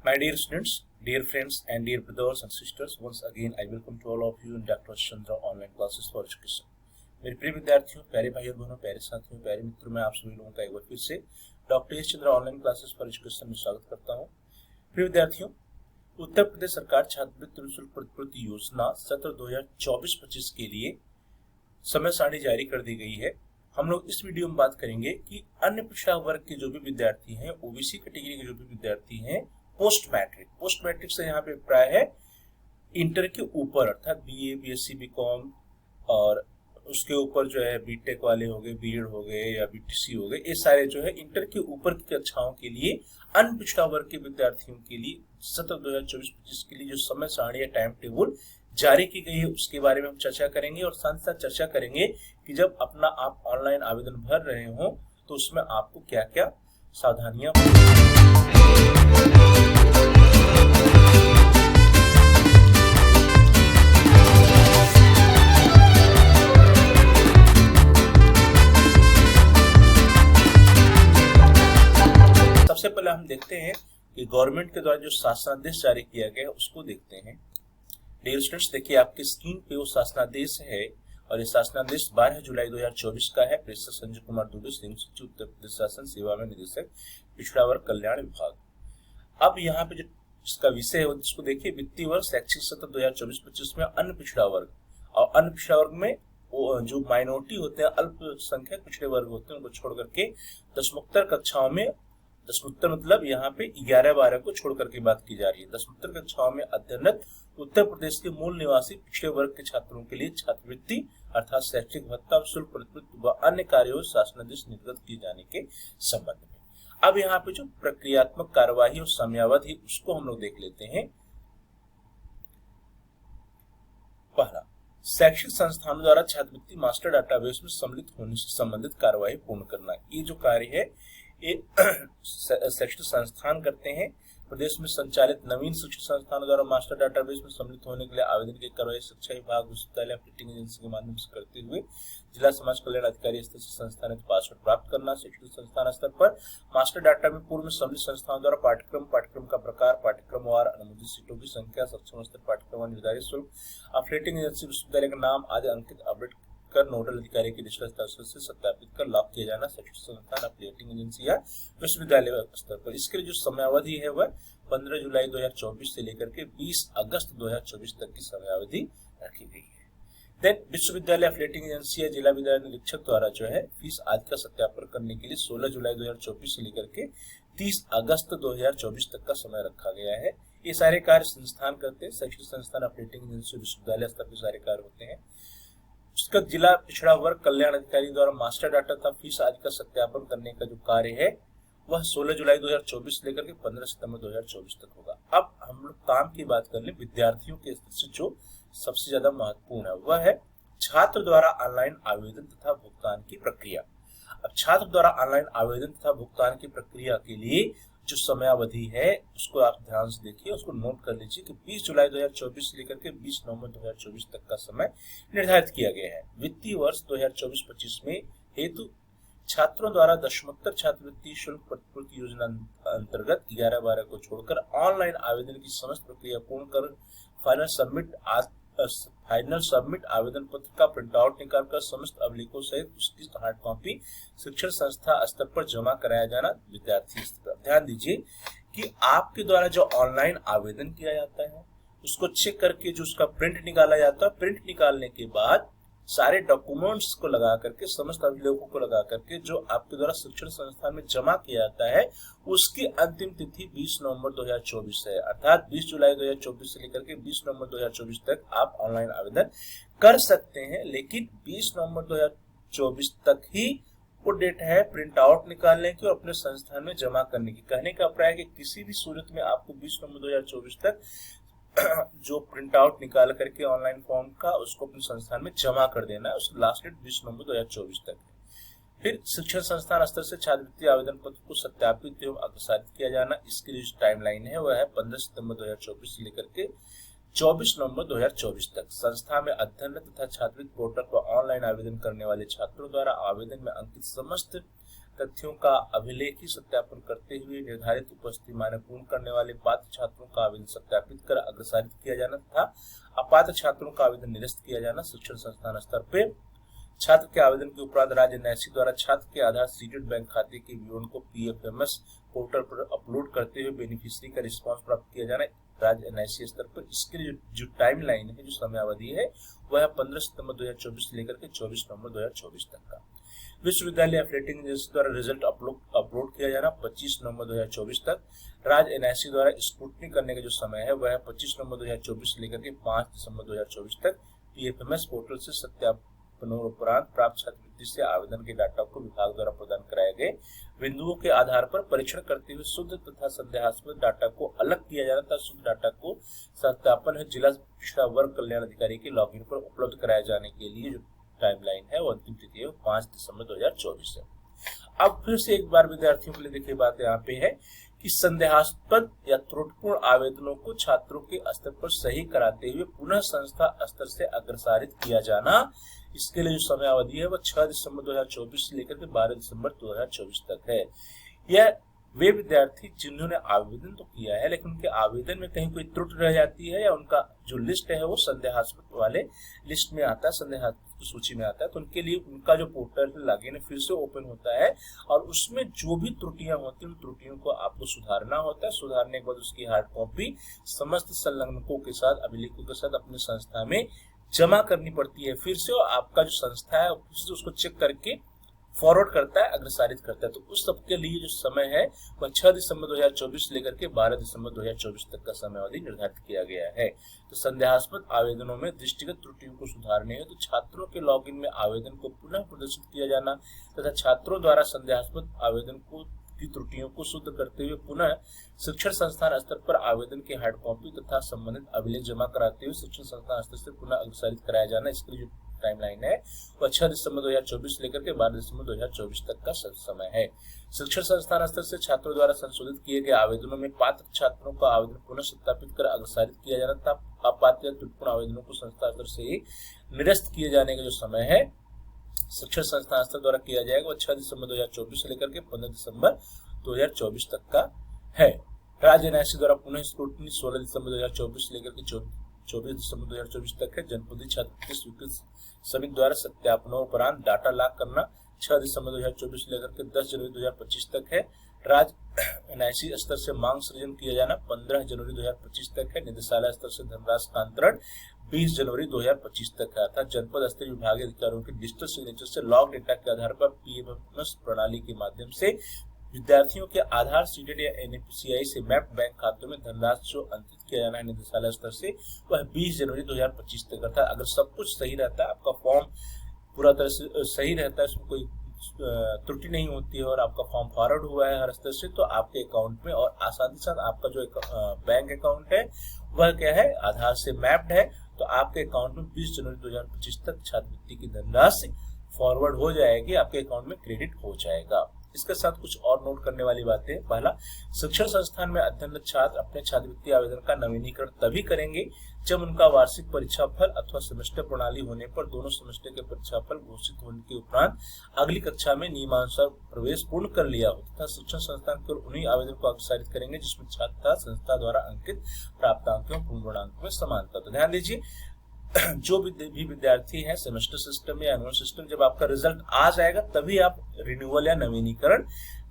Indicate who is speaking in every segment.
Speaker 1: My dear students, dear friends and dear brothers and sisters, once again I welcome to all of you in Dr. Chandra online classes for education. मेरे प्रिय विद्यार्थियों, प्यारे भाइयों बहनों, प्यारे साथियों, प्यारे मित्रों, मैं आप सभी लोगों का एक बार फिर से doctor Chandra online classes for education में स्वागत करता हूं। प्रिय विद्यार्थियों, उत्तर प्रदेश सरकार छात्रवृत्ति निःशुल्क प्रतिपूर्ति योजना सत्र 2024-25 के लिए समय सारणी जारी कर दी गई है। हम लोग इस वीडियो में बात करेंगे कि अन्य पिछड़ा वर्ग के जो भी विद्यार्थी हैं, ओबीसी कैटेगरी के जो भी विद्यार्थी हैं, पोस्ट मैट्रिक से यहाँ पे अभिप्राय है इंटर के ऊपर, अर्थात बीए, बीएससी, बीकॉम और उसके ऊपर जो है बीटेक वाले हो गए, बीएड हो गए या बीटीसी हो गए, ये सारे जो है इंटर के ऊपर की कक्षाओं के लिए अन्य पिछड़ा वर्ग के विद्यार्थियों के लिए सत्र 2024-25 के लिए जो समय सारणी या टाइम टेबल जारी की गई है उसके बारे में हम चर्चा करेंगे और साथ साथ चर्चा करेंगे कि जब अपना आप ऑनलाइन आवेदन भर रहे हो तो उसमें आपको क्या क्या सावधानियां। सबसे पहले हम देखते हैं कि गवर्नमेंट के द्वारा जो शासनादेश जारी किया गया है उसको देखते हैं। डियर स्टूडेंट्स, देखिए आपके स्क्रीन पे वो शासनादेश है और ये शासनादेश 12 जुलाई 2024 का है। प्रेषक संजय कुमार दुबे, संयुक्त सचिव, उत्तर प्रदेश शासन सेवा में निदेशक, पिछड़ा वर्ग कल्याण विभाग। अब यहाँ पे जो इसका विषय है उसको देखिए, वित्तीय वर्ष शैक्षिक सत्र 2024-25 में अन्य पिछड़ा वर्ग, और अन्य पिछड़ा वर्ग में जो माइनॉरिटी होते हैं, अल्पसंख्यक पिछड़े वर्ग होते हैं, उनको छोड़ करके दशमोत्तर कक्षाओं में, दशमोत्तर मतलब यहाँ पे 11-12 को छोड़ करके बात की जा रही है, दशमोत्तर कक्षाओं में अध्ययनरत उत्तर प्रदेश के मूल निवासी पिछड़े वर्ग के छात्रों के लिए छात्रवृत्ति अर्थात शैक्षिक भत्ता, शुल्क प्रतिपूर्ति व अन्य कार्यों शासनादेश निर्गत किए जाने के संबंध में। अब यहाँ पे जो प्रक्रियात्मक कार्यवाही और समयावधि उसको हम लोग देख लेते हैं। पहला, शैक्षिक संस्थानों द्वारा छात्रवृत्ति मास्टर डाटाबेस में सम्मिलित होने से संबंधित कार्यवाही पूर्ण करना। ये जो कार्य है ये शैक्षिक संस्थान करते हैं। प्रदेश में संचालित नवीन शिक्षण संस्थानों द्वारा मास्टर डाटाबेस में सम्मिलित होने के लिए आवेदन की कार्रवाई शिक्षा विभाग, विश्वविद्यालय, रेटिंग एजेंसी के माध्यम से करते हुए जिला समाज कल्याण अधिकारी स्तर से संस्थान पासवर्ड प्राप्त करना। शैक्षिक संस्थान स्तर पर मास्टर डाटा में पूर्व में सम्मिलित संस्थानों द्वारा पाठ्यक्रम का प्रकार, पाठ्यक्रमवार अनुमोदित सीटों की संख्या, सक्षम स्तर पाठ्यक्रम निर्धारित शुल्क, रेटिंग एजेंसी, विश्वविद्यालय का नाम आदि अंकित अपडेट कर नोडल अधिकारी के डिजिटल स्तर से सत्यापित कर लाभ किया जाना। शैक्षिक संस्थान रेटिंग एजेंसी या विश्वविद्यालय स्तर पर। इसके लिए जो समयावधि है वह 15 जुलाई 2024 से लेकर के 20 अगस्त 2024 तक की समयावधि रखी गई है। देन विश्वविद्यालय रेटिंग एजेंसी या जिला विद्यालय निरीक्षक द्वारा जो है फीस आदि का सत्यापन करने के लिए 16 जुलाई 2024 से लेकर के 30 अगस्त 2024 तक का समय रखा गया है। ये सारे कार्य संस्थान करते हैं। शैक्षिक संस्थान रेटिंग एजेंसी विश्वविद्यालय स्तर पर सारे कार्य होते हैं। उसका जिला पिछड़ा वर्ग कल्याण अधिकारी द्वारा मास्टर डाटा तथा फीस आदि का सत्यापन करने का जो कार्य है वह 16 जुलाई 2024 से लेकर के 15 सितंबर 2024 तक होगा। अब हम लोग काम की बात कर ले, विद्यार्थियों के स्तर से जो सबसे ज्यादा महत्वपूर्ण है वह है छात्र द्वारा ऑनलाइन आवेदन तथा भुगतान की प्रक्रिया। अब छात्र द्वारा ऑनलाइन आवेदन तथा भुगतान की प्रक्रिया के लिए जो समयावधि है उसको आप ध्यान से देखिए, उसको नोट कर लीजिए कि 20 जुलाई 2024 से लेकर के 20 नवंबर 2024 तक का समय निर्धारित किया गया है। वित्तीय वर्ष 2024-25 में हेतु छात्रों द्वारा दशमोत्तर छात्रवृत्ति शुल्क प्रतिपूर्ति योजना अंतर्गत 11-12 को छोड़कर ऑनलाइन आवेदन की समस्त प्रक्रिया पूर्ण कर फाइनल सबमिट आवेदन पत्र का प्रिंट आउट निकालकर समस्त अभिलेखों सहित उसकी हार्ड कॉपी शिक्षण संस्था स्तर पर जमा कराया जाना। विद्यार्थी स्तर पर ध्यान दीजिए कि आपके द्वारा जो ऑनलाइन आवेदन किया जाता है उसको चेक करके जो उसका प्रिंट निकाला जाता है, प्रिंट निकालने के बाद सारे डॉक्यूमेंट्स को लगा करके, समस्त अभिलेखों को लगा करके जो आपके द्वारा शिक्षण संस्थान में जमा किया जाता है उसकी अंतिम तिथि 20 नवंबर 2024 है। अर्थात 20 जुलाई 2024 से लेकर के 20 नवंबर 2024 तक आप ऑनलाइन आवेदन कर सकते हैं, लेकिन 20 नवंबर 2024 तक ही वो डेट है प्रिंट आउट निकालने की और अपने संस्थान में जमा करने की। कहने का अभिप्राय है कि किसी भी सूरत में आपको 20 नवंबर 2024 तक जो प्रिंट आउट निकाल करके ऑनलाइन फॉर्म का उसको अपने संस्थान में जमा कर देना है। उसकी लास्ट डेट 20 नवंबर 2024 तक है। फिर शिक्षण संस्थान स्तर से छात्रवृत्ति आवेदन पत्र को सत्यापित एवं अग्रसारित किया जाना। इसके लिए जो टाइमलाइन है वह है 15 सितंबर 2024 से लेकर के 24 नवंबर 2024 तक। संस्था में अध्ययनरत तथा छात्रवृत्ति पोर्टल पर ऑनलाइन आवेदन करने वाले छात्रों द्वारा आवेदन में अंकित समस्त तथ्यों का अभिलेखी सत्यापन करते हुए निर्धारित उपस्थिति मानक पूर्ण करने वाले पात्र छात्रों का आवेदन सत्यापित कर अग्रसारित किया जाना तथा अपात्र छात्रों का आवेदन निरस्त किया जाना। शिक्षण संस्थान स्तर पे छात्र के आवेदन के उपरांत राज्य एनआईसी द्वारा छात्र के आधार सीडेड बैंक खाते के विवरण को पीएफएमएस पोर्टल पर अपलोड करते हुए बेनिफिशियरी का रिस्पांस प्राप्त किया जाना राज्य एनआईसी स्तर पर। इसके लिए जो टाइम लाइन है, जो समय अवधि है, वह है 15 सितंबर 2024 से लेकर के 24 नवंबर 2024 तक का। विश्वविद्यालय एफिलिएटिंग एजेंसी द्वारा रिजल्ट अपलोड किया जाना 25 नवंबर 2024 तक। राज्य एनआईसी द्वारा स्क्रूटनी करने का जो समय है वह है 25 नवंबर 2024 से लेकर के 5 दिसंबर 2024 तक। पीएफएमएस पोर्टल से सत्यापनोपरांत प्राप्त छात्रवृत्ति से आवेदन के डाटा को विभाग द्वारा प्रदान कराए गए बिंदुओं के आधार पर परीक्षण करते हुए शुद्ध तथा संदेहास्पद डाटा को अलग किया जाना तथा शुद्ध डाटा को सत्यापन है जिला पिछड़ा वर्ग कल्याण अधिकारी के लॉगिन पर उपलब्ध कराए जाने के लिए जो टाइमलाइन है वो अंतिम तिथि है 5 दिसंबर 2024 है। अब फिर से एक बार विद्यार्थियों के लिए देखिए बात यहाँ पे है कि संदेहास्पद या त्रुटिपूर्ण आवेदनों को छात्रों के स्तर पर सही कराते हुए पुनः संस्था स्तर से अग्रसारित किया जाना। इसके लिए जो समय अवधि है वह 6 दिसंबर 2024 से लेकर के 12 दिसंबर 2024 तक है। यह वे विद्यार्थी जिन्होंने आवेदन तो किया है लेकिन उनके आवेदन में कहीं कोई त्रुटि रह जाती है या उनका जो लिस्ट है वो संदेहास्पद वाले लिस्ट में आता है, संदेहास्पद सूची में आता है, तो उनके लिए उनका जो पोर्टल लॉगिन फिर से ओपन होता है और उसमें जो भी त्रुटियां होती हैं उन त्रुटियों को आपको सुधारना होता है। सुधारने के बाद उसकी हार्ड कॉपी समस्त संलग्नकों के साथ, अभिलेखों के साथ अपनी संस्था में जमा करनी पड़ती है फिर से, और आपका जो संस्था है फिर से उसको चेक करके फॉरवर्ड करता है, अग्रसारित करता है। तो उस सब के लिए जो समय है वह 6 दिसंबर 2024 लेकर के 12 दिसंबर 2024 तक का समय अवधि निर्धारित किया गया है। तो संदेहास्पद आवेदनों में दृष्टिगत त्रुटियों को सुधारने हेतु तो छात्रों के लॉगिन में आवेदन को पुनः प्रदर्शित किया जाना तथा छात्रों द्वारा संदेहास्पद आवेदन की त्रुटियों को शुद्ध करते हुए पुनः शिक्षण संस्थान स्तर पर आवेदन की हार्ड कॉपी तथा संबंधित अभिलेख जमा कराते हुए शिक्षण संस्थान स्तर से पुनः अग्रसारित कराया जाना। इसके लिए जो टाइमलाइन है वह 6 दिसंबर 2024 लेकर के 12 दिसंबर 2024 तक का समय है। शिक्षण संस्थान स्तर से छात्रों द्वारा संशोधित किए गए आवेदनों में पात्र छात्रों का आवेदन पुनः सत्यापित कर अग्रसारित किया जाना था। अपात्र या त्रुटिपूर्ण आवेदनों को संस्था स्तर से ही निरस्त किए जाने का जो समय है शिक्षण संस्थान स्तर द्वारा किया जाएगा वह 6 दिसंबर 2024 से लेकर के 15 दिसंबर 2024 तक का है। राज्य एनआईसी द्वारा पुनः स्क्रूटनी 16 दिसंबर 2024 से लेकर के 24 दिसंबर 2024 तक है। जनपदीय छात्रवृत्ति स्वीकृत समिति द्वारा सत्यापनोपरांत डाटा लॉक करना 6 दिसंबर 2024 से लेकर के 10 जनवरी 2025 तक है। राज्य एनआईसी स्तर से मांग सृजन किया जाना 15 जनवरी 2025 तक है। निदेशालय स्तर से धनराशि का अंतरण 20 जनवरी 2025 तक है। अर्थात जनपद स्तरीय विभागीय अधिकारियों के डिजिटल सिग्नेचर से लॉग डेटा के आधार पर पीएफएमएस प्रणाली के माध्यम से विद्यार्थियों के आधार सीडेड या एनपीसीआई से मैप बैंक खातों में धनराशि जो अंतरित किया जाना है निदेशालय स्तर से वह 20 जनवरी 2025 तक करता है। अगर सब कुछ सही रहता है, आपका फॉर्म पूरा तरह से सही रहता है, इसमें कोई त्रुटि नहीं होती है और आपका फॉर्म फॉरवर्ड हुआ है हर स्तर से, तो आपके अकाउंट में और आसानी से आपका जो बैंक अकाउंट है वह क्या है आधार से मैप्ड है, तो आपके अकाउंट में 20 जनवरी 2025 तक छात्रवृत्ति की धनराशि फॉरवर्ड हो जाएगी, आपके अकाउंट में क्रेडिट हो जाएगा। इसके साथ कुछ और नोट करने वाली बातें। पहला, शिक्षण संस्थान में अध्ययनरत छात्र अपने छात्रवृत्ति आवेदन का नवीनीकरण तभी करेंगे जब उनका वार्षिक परीक्षा फल अथवा सेमेस्टर प्रणाली होने पर दोनों सेमेस्टर के परीक्षा फल घोषित होने के उपरांत अगली कक्षा में नियमानुसार प्रवेश पूर्ण कर लिया हो तथा शिक्षण संस्थान केवल उन्हीं आवेदन को अग्रसारित करेंगे जिसमें छात्र संस्था द्वारा अंकित प्राप्तांक एवं पूर्णांक में समानता। तो ध्यान दीजिए, जो भी विद्यार्थी है सेमेस्टर सिस्टम या एनुअल सिस्टम, जब आपका रिजल्ट आ जाएगा तभी आप रिन्यूअल या नवीनीकरण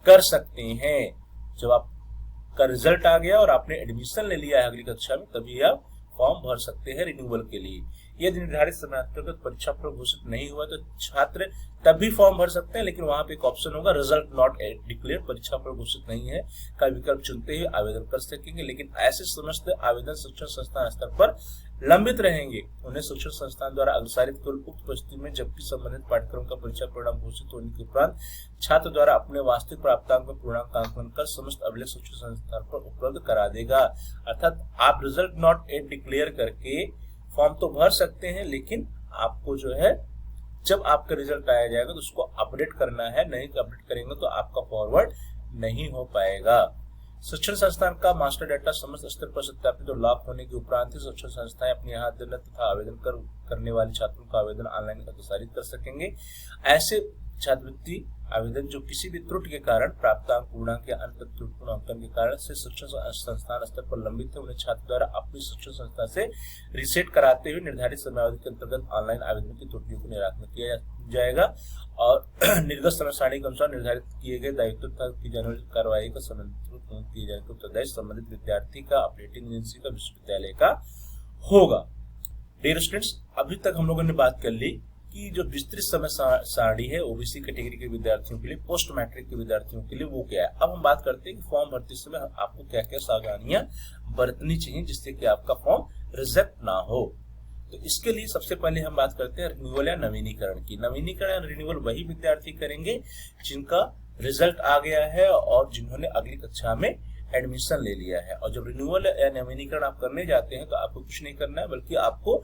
Speaker 1: कर सकते हैं। जब आपका रिजल्ट आ गया और आपने एडमिशन ले लिया है अगली कक्षा में तभी आप फॉर्म भर सकते हैं रिन्यूअल के लिए। यदि निर्धारित समयान्तर्गत परीक्षा फल घोषित नहीं हुआ तो छात्र तब भी फॉर्म भर सकते हैं, लेकिन वहां पे एक ऑप्शन होगा रिजल्ट नॉट डिक्लेयर, परीक्षा फल घोषित नहीं है का विकल्प चुनते हुए आवेदन कर सकेंगे। लेकिन ऐसे समस्त आवेदन शिक्षण संस्थान स्तर पर लंबित रहेंगे, उन्हें शिक्षण संस्थान द्वारा अग्रसारित केवल उक्त परिस्थिति में जबकि संबंधित पाठ्यक्रम का परीक्षा परिणाम घोषित होने के उपरांत छात्र द्वारा अपने वास्तविक प्राप्तांक में पूर्णांक आंकलन कर समस्त अभिलेख शिक्षण संस्थान पर उपलब्ध करा देगा। अर्थात आप रिजल्ट नॉट एट डिक्लेयर करके फॉर्म तो भर सकते हैं, लेकिन आपको जो है जब आपका रिजल्ट आया जाएगा तो उसको अपडेट करना है, नहीं अपडेट करेंगे तो आपका फॉरवर्ड नहीं हो पाएगा। शिक्षण संस्थान का मास्टर डाटा समस्त स्तर पर सत्यापित और लॉक होने के उपरांत ही शिक्षण संस्थाएं अपने यहाँ अध्ययन तथा आवेदन करने वाले छात्रों का आवेदन ऑनलाइन अग्रसारित कर सकेंगे। ऐसे छात्रवृत्ति आवेदन जो किसी भी त्रुटि के कारण प्राप्तांक पूर्णांक या अन्य त्रुटिपूर्णांकन के कारण से शिक्षण संस्थान स्तर पर लंबित है, उन्हें छात्र द्वारा अपनी शिक्षण संस्था से रीसेट कराते हुए निर्धारित समयावधि के अंतर्गत ऑनलाइन आवेदन की त्रुटियों को निराकरण किया जाएगा और निर्गत समय सारणी के अनुसार निर्धारित किए गए दायित्व तथा की जाने वाली कार्रवाई का संबंधित किए जाने के उत्तरदायी संबंधित विद्यार्थी का, अपडेटिंग एजेंसी का, विश्वविद्यालय का होगा। डियर स्टूडेंट्स, अभी तक हम लोगों ने बात कर ली कि जो विस्तृत समय सारणी है ओबीसी कैटेगरी के विद्यार्थियों के लिए, पोस्ट मैट्रिक के विद्यार्थियों के लिए वो क्या है। अब हम बात करते हैं कि फॉर्म भरते समय आपको क्या क्या सावधानियां बरतनी चाहिए जिससे कि आपका फॉर्म रिजेक्ट ना हो। तो इसके लिए सबसे पहले हम बात करते हैं रिन्यूअल या नवीनीकरण की। नवीनीकरण या रिन्यूअल वही विद्यार्थी करेंगे जिनका रिजल्ट आ गया है और जिन्होंने अगली कक्षा में एडमिशन ले लिया है। और जब रिन्यूअल या नवीनीकरण आप करने जाते हैं तो आपको कुछ नहीं करना है, बल्कि आपको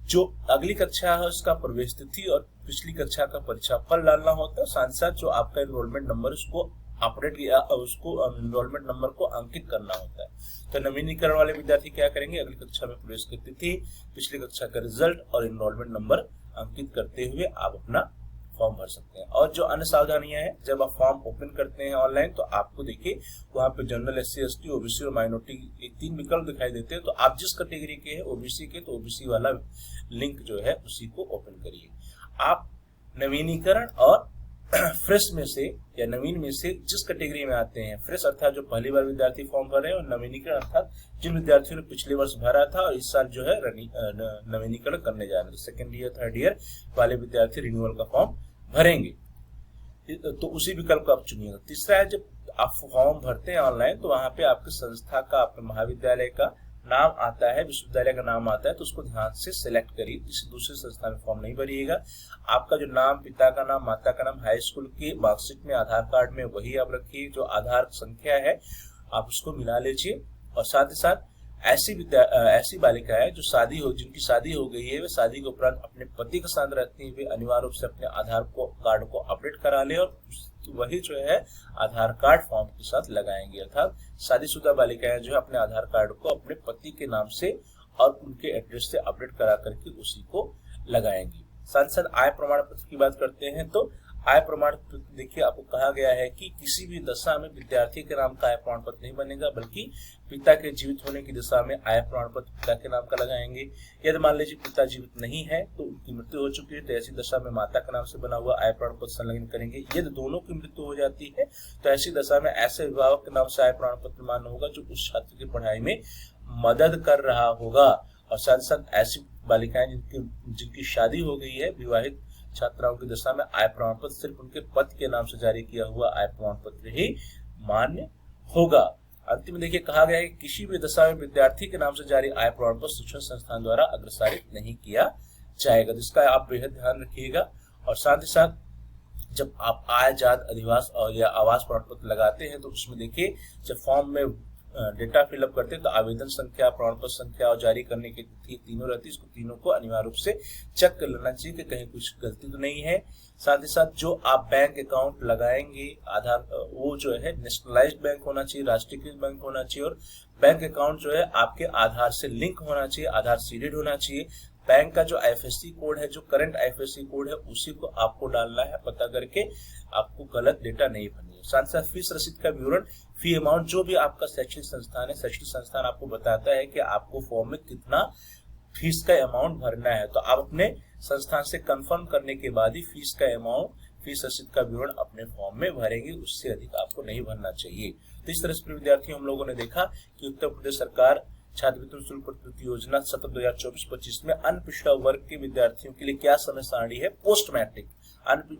Speaker 1: जो अगली कक्षा है उसका प्रवेश तिथि और पिछली कक्षा का परीक्षा फल डालना होता है। साथ साथ जो आपका एनरोलमेंट नंबर उसको अपडेट या उसको एनरोलमेंट नंबर को अंकित करना होता है। तो नवीनीकरण वाले विद्यार्थी क्या करेंगे, अगली कक्षा में प्रवेश की तिथि, पिछली कक्षा का रिजल्ट और एनरोलमेंट नंबर अंकित करते हुए आप अपना फॉर्म भर सकते हैं। और जो अन्य सावधानियां हैं, जब आप फॉर्म ओपन करते हैं ऑनलाइन तो आपको देखिए वहां पे जनरल, एससी, एसटी, ओबीसी और माइनॉरिटी एक 3 विकल्प दिखाई देते हैं। तो आप जिस कैटेगरी के हैं ओबीसी के, तो ओबीसी वाला लिंक जो है उसी को ओपन करिए। आप नवीनीकरण और फ्रेश में से या नवीन में से जिस कैटेगरी में आते हैं, फ्रेश अर्थात जो पहली बार विद्यार्थी फॉर्म भर रहे हैं, और नवीनीकरण अर्थात जिन विद्यार्थियों ने पिछले वर्ष भरा था और इस साल जो है नवीनीकरण करने जा रहे हैं, सेकेंड ईयर थर्ड ईयर वाले विद्यार्थी रिन्यूअल का फॉर्म भरेंगे। तो उसी विकल्प को आप चुनिएगा। तीसरा है, जब आप फॉर्म भरते हैं ऑनलाइन तो वहां पे आपके संस्था का, आपके महाविद्यालय का नाम आता है, विश्वविद्यालय का नाम आता है, तो उसको ध्यान से सिलेक्ट करिए। किसी दूसरे संस्था में फॉर्म नहीं भरिएगा। आपका जो नाम, पिता का नाम, माता का नाम, हाई स्कूल की मार्कशीट में, आधार कार्ड में वही आप रखिए। जो आधार संख्या है आप उसको मिला लीजिए। और साथ ही साथ ऐसी बालिकाएं जो जिनकी शादी हो गई है, वे शादी के उपरांत अपने पति के साथ रहती हुए अनिवार्य रूप से अपने आधार कार्ड को अपडेट करा ले और वही जो है आधार कार्ड फॉर्म के साथ लगाएंगे। अर्थात शादीशुदा बालिकाएं जो है अपने आधार कार्ड को अपने पति के नाम से और उनके एड्रेस से अपडेट करा करके उसी को लगाएंगे। साथ साथ आय प्रमाण पत्र की बात करते हैं तो आय प्रमाण पत्र देखिए, आपको कहा गया है कि किसी भी दशा में विद्यार्थी के नाम का आय प्रमाण पत्र नहीं बनेगा, बल्कि पिता के जीवित होने की दशा में आय प्रमाण पत्र पिता के नाम का लगाएंगे। यदि मान लीजिए पिता जीवित नहीं है तो उनकी मृत्यु हो चुकी है, तो ऐसी दशा में माता के नाम से बना हुआ आय प्रमाण पत्र संलग्न करेंगे। यदि दोनों की मृत्यु हो जाती है तो ऐसी दशा में ऐसे अभिभावक के नाम से आय प्रमाण पत्र मान्य होगा जो उस छात्र की पढ़ाई में मदद कर रहा होगा। और साथ साथ ऐसी बालिकाएं जिनकी शादी हो गई है, विवाहित छात्राओं की दशा में आय प्रमाण पत्र सिर्फ उनके पति के नाम से जारी किया हुआ आय प्रमाण पत्र ही मान्य होगा। अंतिम में देखिए कहा गया है कि किसी भी दशा में विद्यार्थी के नाम से जारी आय प्रमाण पत्र शिक्षण संस्थान द्वारा अग्रसारित नहीं किया जाएगा, जिसका आप बेहद ध्यान रखिएगा। और साथ ही साथ जब आप आय, जात, अधिवास और या आवास प्रमाण पत्र लगाते हैं तो उसमें देखिए जब फॉर्म में डेटा फिलअप करते हैं तो आवेदन संख्या, प्रमाण पत्र संख्या और जारी करने की तिथि तीनों रहती है। इसको तीनों को अनिवार्य रूप से चेक कर लेना चाहिए कि कहीं कुछ गलती तो नहीं है। साथ ही साथ जो आप बैंक अकाउंट लगाएंगे, आधार वो जो है नेशनलाइज्ड बैंक होना चाहिए, राष्ट्रीयकृत बैंक होना चाहिए, और बैंक अकाउंट जो है आपके आधार से लिंक होना चाहिए, आधार सीडेड होना चाहिए। बैंक का जो आईएफएससी कोड है, जो करंट आईएफएससी कोड है, उसी को आपको डालना है, पता करके आपको गलत डेटा नहीं भरनी है। साथ साथ फीस रसीद का विवरण, फी अमाउंट, जो भी आपका शैक्षणिक संस्थान है, शैक्षणिक संस्थान आपको बताता है कि आपको फॉर्म में कितना फीस का अमाउंट भरना है, तो आप अपने संस्थान से कंफर्म करने के बाद ही फीस का अमाउंट, फीस रसीद का विवरण अपने फॉर्म में भरेंगे, उससे अधिक आपको नहीं भरना चाहिए। तो इस तरह से विद्यार्थियों हम लोगों ने देखा कि उत्तर प्रदेश सरकार छात्रवृत्ति शुल्क प्रतिपूर्ति योजना सत्र 2024-25 में अन्य पिछड़ा वर्ग के विद्यार्थियों के लिए क्या समय सारणी है, पोस्ट मैट्रिक,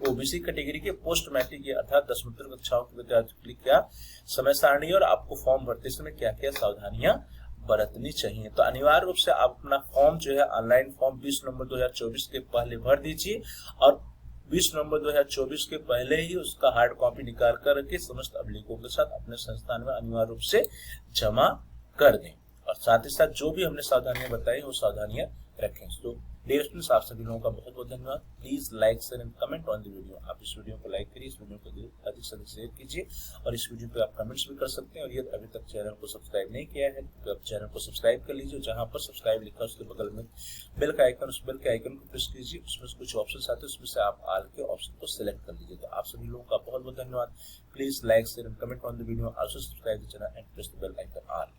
Speaker 1: ओबीसी कैटेगरी के पोस्ट मैट्रिक अर्थात 10वीं कक्षाओं के विद्यार्थियों के लिए क्या समय सारणी और आपको फॉर्म भरते समय क्या क्या सावधानियां बरतनी चाहिए। तो अनिवार्य रूप से आप अपना फॉर्म जो है ऑनलाइन फॉर्म 20 नवंबर 2024 के पहले भर दीजिए और 20 नवंबर 2024 के पहले ही उसका हार्ड कॉपी निकाल कर के समस्त अभिलेखों के साथ अपने संस्थान में अनिवार्य रूप से जमा कर दें। और साथ ही साथ जो भी हमने सावधानियां बताई वो सावधानियां रखें। तो डियर स्टूडेंट्स, आप सभी लोगों का बहुत बहुत धन्यवाद। Please like share and comment on the video. आप इस वीडियो को लाइक करिए, इस वीडियो को अधिक से अधिक शेयर कीजिए और इस वीडियो पे आप कमेंट्स भी कर सकते हैं। और यदि अभी तक चैनल को सब्सक्राइब नहीं किया है तो आप चैनल को सब्सक्राइब कर लीजिए। जहां पर सब्सक्राइब लिखा है उसके बगल में बेल का आइकन, उस बेल के आइकन को प्रेस कीजिए। उसमें कुछ ऑप्शन आते हैं, उसमें से आप ऑल के ऑप्शन को सिलेक्ट कर लीजिए। तो आप सभी लोगों का बहुत बहुत धन्यवाद। Please like share and comment on the video, also subscribe the channel and press the bell icon all.